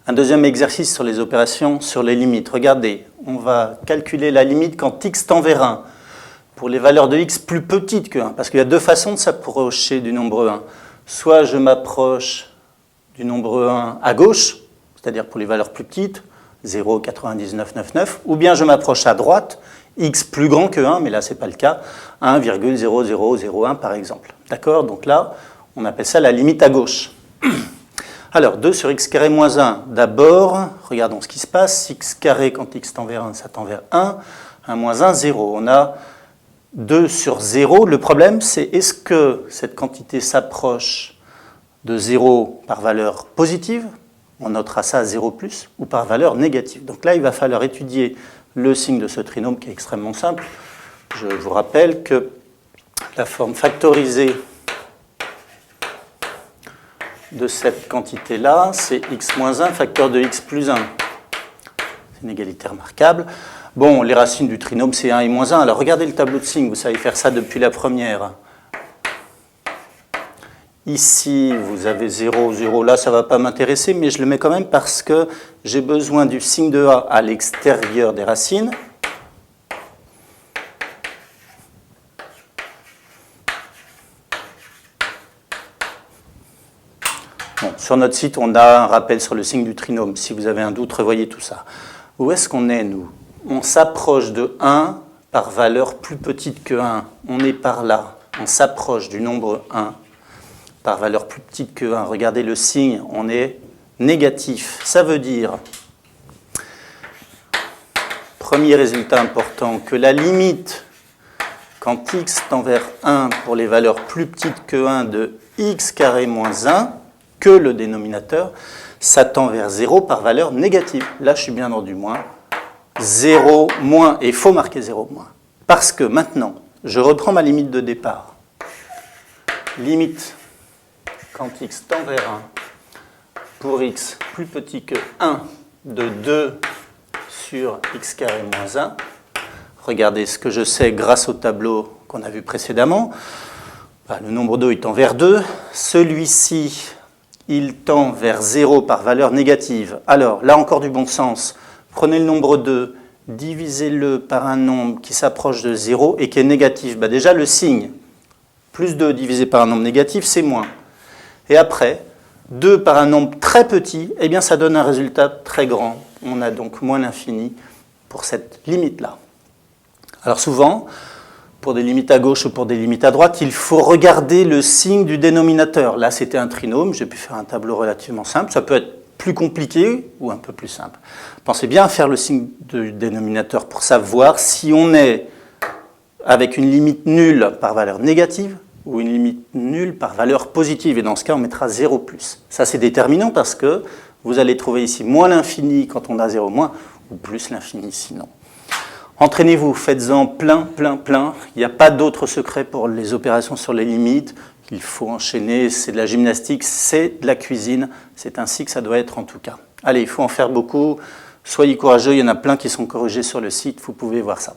Un deuxième exercice sur les opérations sur les limites. Regardez, on va calculer la limite quand x tend vers 1 pour les valeurs de x plus petites que 1, parce qu'il y a deux façons de s'approcher du nombre 1. Soit je m'approche du nombre 1 à gauche, c'est-à-dire pour les valeurs plus petites, 0, 99, 99, ou bien je m'approche à droite, x plus grand que 1, mais là ce n'est pas le cas, 1,0001 par exemple. D'accord? Donc là, on appelle ça la limite à gauche. Alors, 2 sur x carré moins 1. D'abord, regardons ce qui se passe. X carré, quand x tend vers 1, ça tend vers 1. 1 moins 1, 0. On a 2 sur 0. Le problème, c'est est-ce que cette quantité s'approche de 0 par valeur positive, on notera ça à 0 plus, ou par valeur négative. Donc là, il va falloir étudier le signe de ce trinôme qui est extrêmement simple. Je vous rappelle que la forme factorisée de cette quantité-là, c'est x moins 1 facteur de x plus 1. C'est une égalité remarquable. Bon, les racines du trinôme, c'est 1 et moins 1. Alors regardez le tableau de signes, vous savez faire ça depuis la première. Ici, vous avez 0, 0. Là, ça ne va pas m'intéresser, mais je le mets quand même parce que j'ai besoin du signe de A à l'extérieur des racines. Bon, sur notre site, on a un rappel sur le signe du trinôme. Si vous avez un doute, revoyez tout ça. Où est-ce qu'on est, nous? On s'approche de 1 par valeur plus petite que 1. On est par là. On s'approche du nombre 1 par valeur plus petite que 1. Regardez le signe, on est négatif. Ça veut dire, premier résultat important, que la limite, quand x tend vers 1 pour les valeurs plus petites que 1 de x carré moins 1, que le dénominateur, ça tend vers 0 par valeur négative. Là, je suis bien dans du moins. 0 moins, et il faut marquer 0 moins. Parce que maintenant, je reprends ma limite de départ. Limite, quand x tend vers 1, pour x plus petit que 1 de 2 sur x carré moins 1. Regardez ce que je sais grâce au tableau qu'on a vu précédemment. Le nombre 2, il tend vers 2. Celui-ci, il tend vers 0 par valeur négative. Alors, là encore du bon sens. Prenez le nombre 2, divisez-le par un nombre qui s'approche de 0 et qui est négatif. Déjà, le signe, plus 2 divisé par un nombre négatif, c'est moins. Et après, 2 par un nombre très petit, eh bien, ça donne un résultat très grand. On a donc moins l'infini pour cette limite-là. Alors souvent, pour des limites à gauche ou pour des limites à droite, il faut regarder le signe du dénominateur. Là, c'était un trinôme, j'ai pu faire un tableau relativement simple. Ça peut être plus compliqué ou un peu plus simple. Pensez bien à faire le signe du dénominateur pour savoir si on est avec une limite nulle par valeur négative ou une limite nulle par valeur positive. Et dans ce cas, on mettra 0 plus. Ça, c'est déterminant parce que vous allez trouver ici moins l'infini quand on a 0 moins ou plus l'infini sinon. Entraînez-vous, faites-en plein, plein, plein. Il n'y a pas d'autre secret pour les opérations sur les limites. Il faut enchaîner, c'est de la gymnastique, c'est de la cuisine. C'est ainsi que ça doit être en tout cas. Allez, il faut en faire beaucoup. Soyez courageux, il y en a plein qui sont corrigés sur le site, vous pouvez voir ça.